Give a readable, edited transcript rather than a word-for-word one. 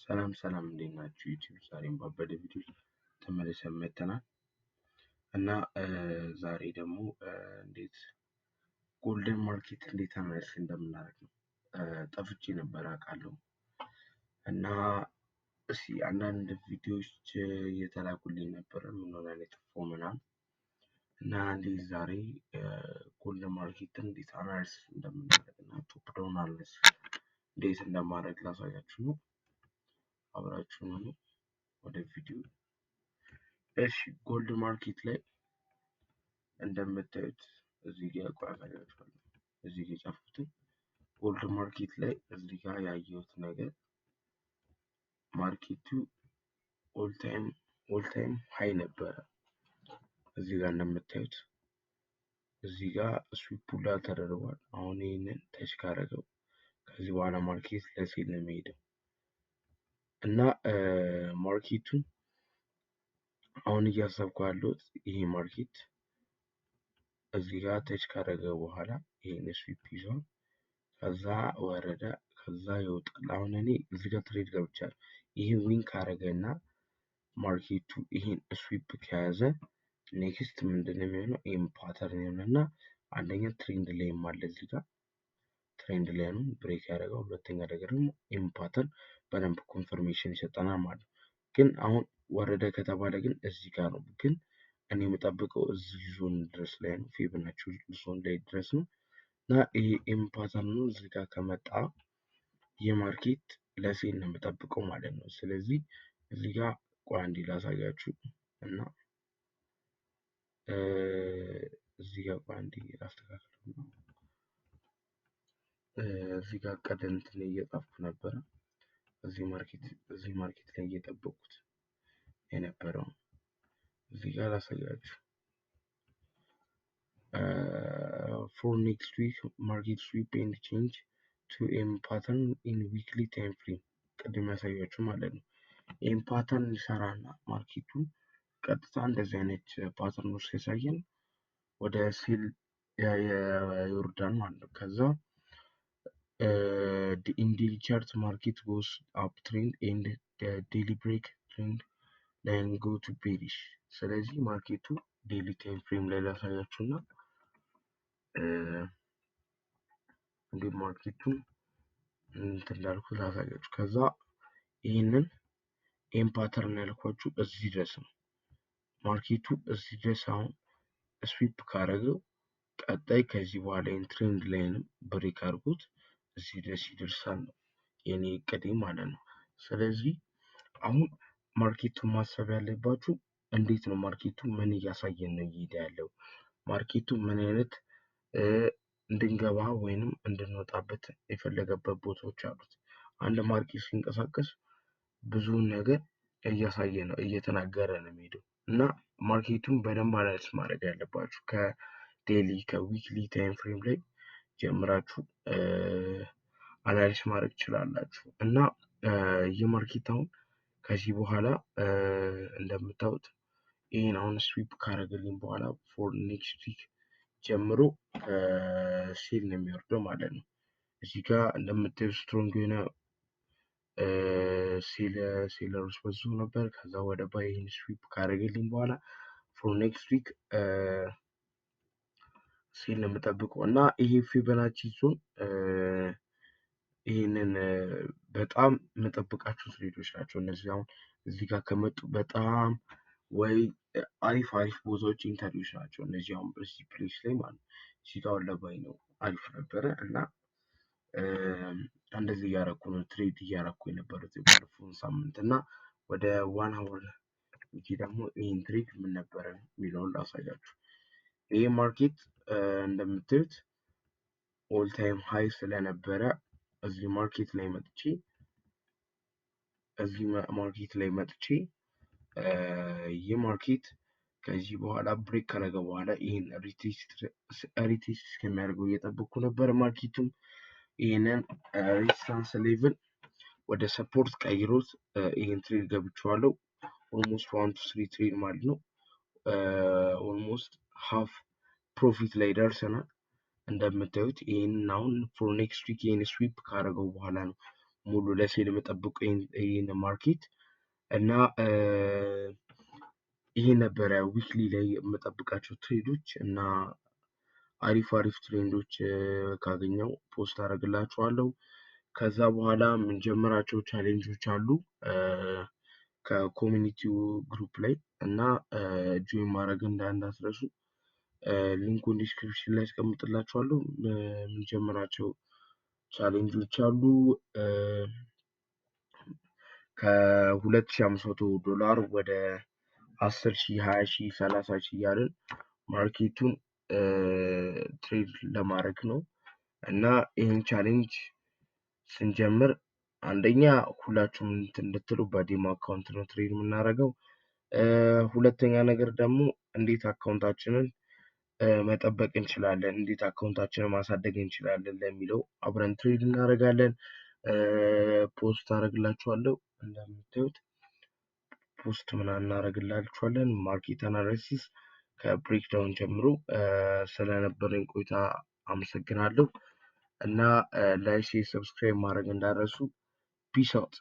ሰላም እንዴት ናችሁ? ዩቲዩብ ዛሬም ባበደ ቪዲዮ ተመልሰን መጥተናል እና ዛሬ ደግሞ እንዴት ጎልደን ማርኬት እንዴት አናሊሲስ እንደምናደርግ ነው። ጠፍቼ ነበር አውቃለሁ እና እስኪ አንዳንድ ቪዲዮዎች እየተላኩልኝ ነበረ ምን ሆነ የጠፋው ምናምን እና እንዴት ዛሬ ጎልደን ማርኬትን እንዴት አናሊሲስ እንደምናደርግ እና ቶፕ ዳውን አናሊሲስ እንዴት እንደማደርግ ላሳያችሁ ነው። አብራችሁ ነው ወደ ቪዲዮ። እሺ ጎልድ ማርኬት ላይ እንደምታዩት እዚህ ጋር አሳያችኋለሁ። እዚህ ጋር የጻፍኩት ጎልድ ማርኬት ላይ እዚህ ጋር ያየሁት ነገር ማርኬቱ ኦል ታይም ሃይ ነበረ። እዚህ ጋር እንደምታዩት እዚህ ጋር ስዊፕ ሁላ ተደርጓል። አሁን ይሄንን ተች ካደረገው ከዚህ በኋላ ማርኬት ለሴል ነው የሚሄደው እና ማርኬቱን አሁን እያሰብኩ ያለሁት ይሄ ማርኬት እዚህ ጋር ተች ካደረገ በኋላ ይሄን ስዊፕ ይዟል፣ ከዛ ወረደ፣ ከዛ ይወጣል። አሁን እኔ እዚህ ጋር ትሬድ ገብቻለሁ። ይሄ ዊን ካደረገና ማርኬቱ ይሄን ስዊፕ ከያዘ ኔክስት ምንድነው የሚሆነው? ይሄን ፓተርን ይሆንና አንደኛ ትሬንድ ላይም አለ እዚህ ጋር ትሬንድ ላይ ነው ብሬክ ያደረገው። ሁለተኛ ነገር ደግሞ ይሄን ፓተርን በደንብ ኮንፈርሜሽን ይሰጠናል ማለት ነው። ግን አሁን ወረደ ከተባለ ግን እዚህ ጋር ነው። ግን እኔ የምጠብቀው እዚህ ዞን ድረስ ላይ ነው፣ ፊቦናቺ ዞን ላይ ድረስ ነው እና ይሄ ኤም ፓተርን ነው እዚህ ጋር ከመጣ የማርኬት ለሴል ነው የምጠብቀው ማለት ነው። ስለዚህ እዚህ ጋር ቆይ አንዴ ላሳያችሁ እና እዚህ ጋር ቆይ አንዴ ላስተካክል ነው። እዚህ ጋር ቀደም ላይ እየጻፍኩ ነበረ። እዚህ ማርኬት ላይ እየጠበቁት የነበረው እዚህ ጋር ላሳያችሁ። ፎር ኔክስት ዊክ ማርኬት ስዊፕ ኤንድ ቼንጅ ቱ ኤም ፓተርን ኢን ዊክሊ ታይም ፍሬም ቅድም ያሳያችሁ ማለት ነው። ኤም ፓተርን ይሰራና ማርኬቱ ቀጥታ እንደዚህ አይነት ፓተርኖች ሲያሳየን ወደ ሴል ይወርዳል ማለት ነው። ከዛ in daily chart market goes uptrend and the daily break trend line go to bearish። ስለዚህ ማርኬቱ ዴሊ ታይም ፍሬም ላይ ላሳያችሁና እንዴት ማርኬቱን እንትን እንዳልኩት ላሳያችሁ። ከዛ ይህንን ኤም ፓተርን ያልኳችሁ እዚህ ድረስ ነው። ማርኬቱ እዚህ ድረስ አሁን ስዊፕ ካደረገው ቀጣይ ከዚህ በኋላ ትሬንድ ላይንም ብሬክ አድርጎት እዚህ ድረስ ይደርሳል ነው የኔ እቅዴ ማለት ነው። ስለዚህ አሁን ማርኬቱን ማሰብ ያለባችሁ እንዴት ነው ማርኬቱ ምን እያሳየን ነው እየሄደ ያለው፣ ማርኬቱ ምን አይነት እንድንገባ ወይንም እንድንወጣበት የፈለገበት ቦታዎች አሉት። አንድ ማርኬት ሲንቀሳቀስ ብዙ ነገር እያሳየ ነው እየተናገረ ነው የሚሄደው እና ማርኬቱን በደንብ አናሊሲስ ማድረግ ያለባችሁ ከዴሊ ከዊክሊ ታይም ፍሬም ላይ ጀምራችሁ አናሊሲስ ማድረግ ትችላላችሁ። እና የማርኬት አሁን ከዚህ በኋላ እንደምታዩት ይሄን አሁን ስዊፕ ካደረገልኝ በኋላ ፎር ኔክስት ዊክ ጀምሮ ሴል ነው የሚወርደው ማለት ነው። እዚህ ጋር እንደምታዩት ስትሮንግ የሆነ ሴለሮች በዙ ነበር። ከዛ ወደ ባይ ይሄን ስዊፕ ካደረገልኝ በኋላ ፎር ኔክስት ዊክ ሴል ነው የምጠብቀው እና ይሄ ፊቦናቺ ዞን ይህንን በጣም የምጠብቃቸው ትሬዶች ናቸው። እነዚህ አሁን እዚህ ጋር ከመጡ በጣም ወይ አሪፍ ቦታዎች ኢንተርቪዎች ናቸው። እነዚህ አሁን በዚህ ፕሌስ ላይ ማለት ነው። እዚህ ጋር ለባይ ነው አሪፍ ነበረ እና እንደዚህ እያረኩ ነው ትሬድ እያረኩ የነበሩት የባለፈውን ሳምንት እና ወደ ዋን ሀወር እንጂ ደግሞ ይህን ትሬድ ምን ነበረ የሚለውን ላሳያችሁ። ይሄ ማርኬት እንደምታዩት ኦል ታይም ሃይ ስለነበረ እዚህ ማርኬት ላይ መጥቼ ይህ ማርኬት ከዚህ በኋላ ብሬክ ካረገ በኋላ ይሄን ሪቴስት እስከሚያደርገው እየጠበቅኩ ነበር። ማርኬቱም ይሄንን ሬዚስታንስ ሌቭል ወደ ሰፖርት ቀይሮት ይሄን ትሬድ ገብቼዋለሁ። ኦልሞስት 1 to 3 ትሬድ ማለት ነው። ኦልሞስት ሃፍ ፕሮፊት ላይ ደርሰናል። እንደምታዩት ይሄን አሁን ፎር ኔክስት ዊክ ይሄን ስዊፕ ካደረገው በኋላ ነው ሙሉ ለሴል የምጠብቀው ይህን ማርኬት እና ይሄ ነበረ ዊክሊ ላይ የምጠብቃቸው ትሬዶች እና አሪፍ ትሬንዶች ካገኘው ፖስት አደርግላችኋለሁ። ከዛ በኋላ የምንጀምራቸው ቻሌንጆች አሉ ከኮሚኒቲው ግሩፕ ላይ እና ጆይን ማድረግ እንዳትረሱ። ሊንኩን ዲስክሪፕሽን ላይ አስቀምጥላችኋለሁ። የምንጀምራቸው ቻሌንጆች አሉ $2,500 ወደ 10,000 20,000 30,000 እያልን ማርኬቱን ትሬድ ለማድረግ ነው እና ይህን ቻሌንጅ ስንጀምር አንደኛ ሁላችሁም እንድትሉ በዲሞ አካውንት ነው ትሬድ የምናደርገው። ሁለተኛ ነገር ደግሞ እንዴት አካውንታችንን መጠበቅ እንችላለን፣ እንዴት አካውንታችንን ማሳደግ እንችላለን ለሚለው አብረን ትሬድ እናደርጋለን። ፖስት አደርግላችኋለሁ። እንደምታዩት ፖስት ምናምን እናደርግላችኋለን። ማርኬት አናሊሲስ ከብሬክዳውን ጀምሮ ስለነበረኝ ቆይታ አመሰግናለሁ እና ላይክ፣ ሰብስክራይብ ማድረግ እንዳትረሱ። ፒስ አውት።